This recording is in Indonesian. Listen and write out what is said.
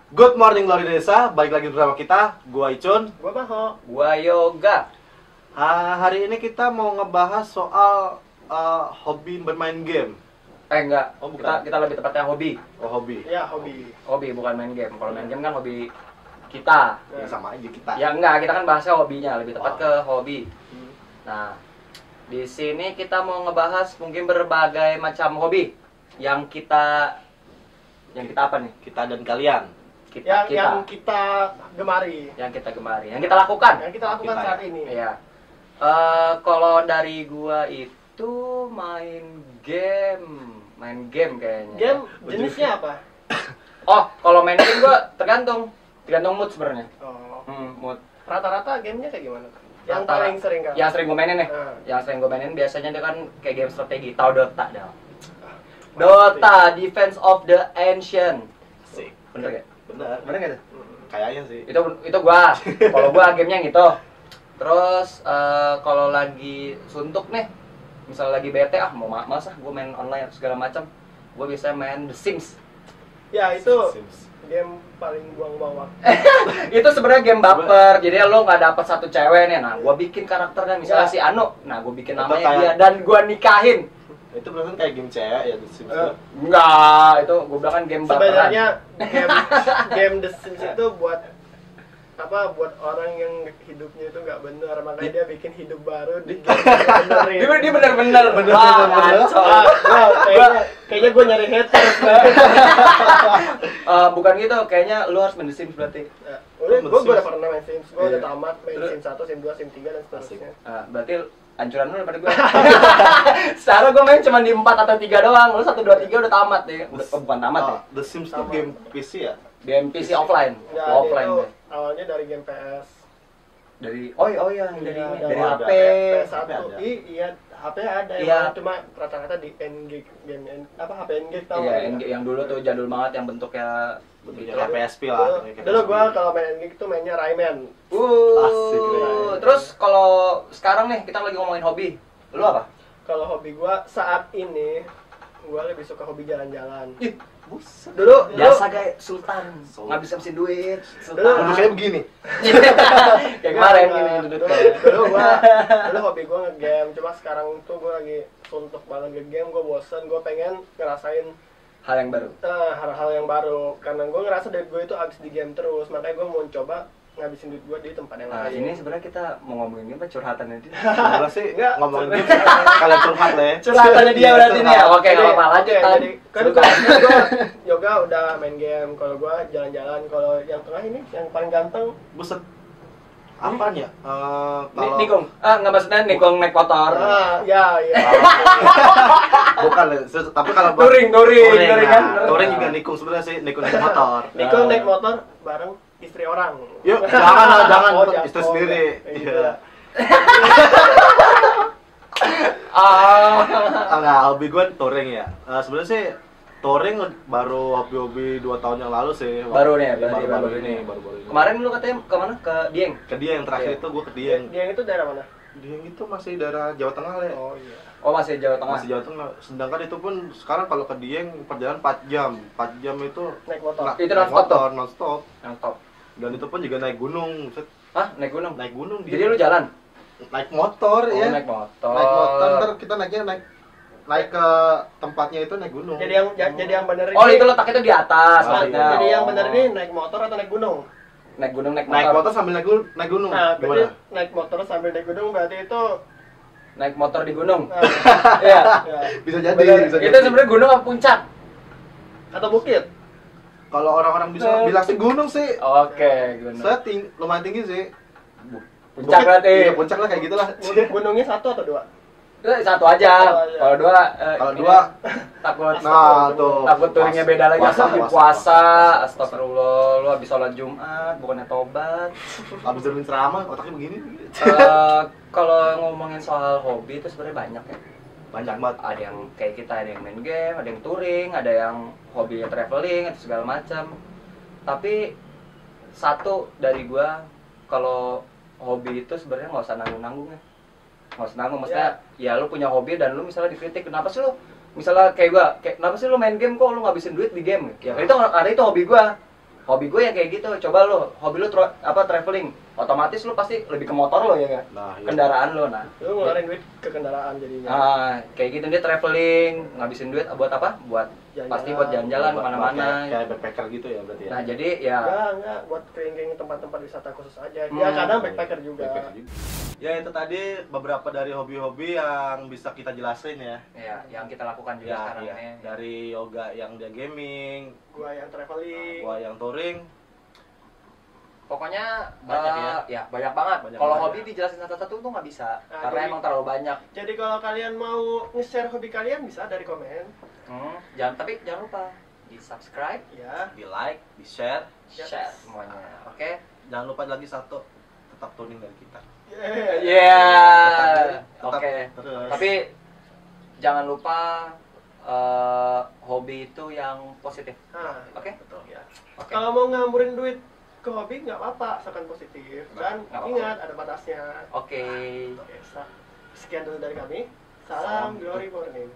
Good morning Glory Desa, balik lagi bersama kita, gua Icun, Gua Maho. Gua Yoga. Hari ini kita mau ngebahas soal hobi bermain game. Enggak, Oh, bukan. kita lebih tepatnya hobi. Oh, hobi. Ya, hobi. Hobi bukan main game. Kalau main game kan hobi kita. Ya, sama aja kita. Ya enggak, kita kan bahasnya hobinya, lebih tepat Oh. ke hobi. Nah, di sini kita mau ngebahas mungkin berbagai macam hobi yang kita apa nih? Kita dan kalian. Yang kita gemari. Yang kita gemari, yang kita lakukan. Yang kita lakukan Kita, saat ya. ini. Iya. Kalau dari gua itu main game kayaknya. Game jenisnya apa? Oh, kalau main game gua tergantung mood sebenarnya. Oh. Mood. Rata-rata gamenya kayak gimana? Yang Rata- paling sering kan? Yang sering gue mainin nih. Ah. Yang sering gue mainin biasanya dia kan kayak game strategi. Tahu Dota dah. Dota, Defense of the Ancient. Asik. Bener gak? Bener. Bener gak tuh? Kayaknya sih. Itu gua. Kalau gua gamenya yang itu. Terus kalau lagi suntuk nih, misalnya lagi bete mau males gua main online segala macam. Gua biasanya main The Sims. Ya, itu Sims. game paling buang-buang waktu. Itu sebenarnya game baper. Jadi lo nggak dapet satu cewek nih. Nah, gua bikin karakternya misalnya Ya. si Anu. Nah, gua bikin Atau namanya kayak- dia dan gua nikahin. Itu berarti kayak game cewek ya, The Sims. Eh, Enggak, itu gua bilang kan game baperan. Sebenarnya game The Sims itu buat buat orang yang hidupnya itu nggak benar, makanya dia bikin hidup baru di game yang benerin. Dia bener-bener Bener. ngaco. Kayaknya gue nyari haters. Bukan gitu, kayaknya lu harus main The Sims berarti. Gue udah pernah main Sims, gue udah Iya. tamat main Terus- Sims 1, Sims 2, Sims 3 dan seterusnya. Berarti ancuran lu daripada gue. Sekarang gue main cuma di 4 atau 3 doang. Lu 1 2 3 udah tamat ya. Bukan tamat ya. The Sims tuh Sama. game PC ya? Game PC offline. Ya, Offline itu deh. awalnya dari game PS. Dari oh iya yang dari Iya, ini, dari ada. HP. PS1. ada. Iya, HP ada Iya. emang, cuma rata-rata di N-Gig game HP N-Gig tau Iya, nggak? yang dulu tuh jadul banget yang bentuknya Bentuknya begitu. kayak PSP lah. Dulu gua kalau main N-Gig tuh mainnya Rayman. Asik, Ryan. Terus kalau sekarang nih kita lagi ngomongin hobi. Lu apa? Kalau hobi gua saat ini gua lebih suka hobi jalan-jalan. Ih, Buset. Dulu biasa kayak Sultan, ngabisin duit. Dulu- Kayak begini. Kayak kemarin gini Dulu, duduknya. dulu hobi gua nge-game, cuma sekarang tuh gua lagi suntuk banget nge-game, gua bosen, gua pengen ngerasain Hal yang baru. hal-hal yang baru. Karena gua ngerasa duit gua itu habis di game terus, makanya gua mau coba ngabisin duit gua di tempat yang Nah, lain. ini sebenarnya kita mau ngomongin apa curhatan ini? Sebenarnya sih Enggak. ngomongin game kalian curhat lah ya. Curhatannya dia Iya, berarti nih ya. curhat. Oke, enggak apa lanjut Oke, kan. jadi kan gua yoga udah main game, kalau gua jalan-jalan, kalau yang tengah ini yang paling ganteng Buset. Apaan ya? Kalau Nikung. Enggak maksudnya Nikung naik motor. ya. bukan, tapi kalau Touring kan. Touring juga nikung sebenarnya sih, nikung naik motor. Niko naik motor bareng istri orang. Yuk, jangan lah, jangan Oh, istri oh, sendiri. iya. Enggak, hobi gue touring ya. Sebenarnya sih touring baru hobi-hobi 2 tahun yang lalu sih. Baru nih ya, Iya, berarti baru baru ini, ini. baru ini. Kemarin lu katanya ke mana? Ke Dieng. Ke Dieng terakhir Iya. itu gue ke Dieng. Dia itu daerah mana? Dieng itu masih daerah Jawa Tengah le. Oh iya. Oh, masih Jawa Tengah. Masih Jawa Tengah. Sedangkan itu pun sekarang kalau ke Dieng perjalanan 4 jam. 4 jam itu Naik motor. Itu naik non-stop tuh? motor, non-stop. Yang top. Dan itu pun juga naik gunung. Set, Hah, naik gunung. naik gunung dia. Jadi lu jalan? naik motor Oh, ya. naik motor. Naik motor, ntar kita naik ke tempatnya itu naik gunung. Jadi yang bener Oh, ini- itu letaknya tuh di atas Oh, maksudnya. Jadi yang Oh. bener ini naik motor atau naik gunung? naik gunung naik Naik motor. motor sambil naik gunung. Nah, berarti Gimana? naik motor sambil naik gunung berarti itu Naik motor di gunung. nah, Iya. ya. Bisa jadi, Bener. bisa Itu jadi. sebenarnya gunung apa puncak? Atau bukit. Kalau orang-orang bisa bilang sih gunung sih. Oke, gunung. Saya lumayan tinggi sih. Puncak Bukit, berarti. Iya, puncak lah kayak gitulah. Gunungnya 1 atau 2? Satu aja. Oh, iya. Kalau dua Kalau ini 2 takut nah tuh. takut touringnya beda lagi. Puasa, Asal puasa. Astagfirullah, lu habis sholat Jumat bukannya tobat. Habis dengerin ceramah otaknya begini. Kalau ngomongin soal hobi itu sebenarnya banyak ya. Banyak banget. Ada yang kayak kita, ada yang main game, ada yang touring, ada yang hobi traveling atau segala macam. Tapi satu dari gua, kalau hobi itu sebenarnya nggak usah nanggung-nanggung ya. Nggak usah nanggung, maksudnya ya lu punya hobi dan lu misalnya dikritik, kenapa sih lu misalnya kayak gua, kenapa sih lu main game kok lu ngabisin duit di game? Ya itu hobi gua. hobi gue ya kayak gitu. Coba lo, hobi lo traveling, otomatis lo pasti lebih ke motor lo ya kan? Nah, iya. Kendaraan lo, nah. Lu ngeluarin duit ke kendaraan jadinya. Kayak gitu dia traveling, ngabisin duit buat apa? Buat Jalan-jalan. pasti buat jalan-jalan kemana-mana. Kayak backpacker gitu ya berarti ya. Nah jadi ya Enggak, buat keliling tempat-tempat wisata khusus aja. Dia kadang backpacker juga. Backpacker juga. Ya itu tadi beberapa dari hobi-hobi yang bisa kita jelasin ya. ya yang kita lakukan juga Ya, sekarang iya. ini. Dari yoga yang dia gaming, Gua yang traveling. gua yang touring. Pokoknya Banyak ya? Banyak banget. Banyak Kalau banget hobi dijelasin satu-satu tuh nggak bisa, Nah, karena jadi- emang terlalu banyak. Jadi kalau kalian mau nge-share hobi kalian bisa dari komen. Tapi jangan lupa di subscribe, Ya. Di like, di share. share semuanya. Oke? Jangan lupa lagi satu, tetap tuning dari kita. Iya. Tetap- Oke. terus. Tapi jangan lupa hobi itu yang positif. Nah, Oke? Betul. ya. Oke. Kalau mau ngamburin duit ke hobi nggak apa-apa, asalkan positif. Dan nggak apa-apa. ingat ada batasnya. Oke. Oke, sekian dulu dari kami. Salam Glory Morning.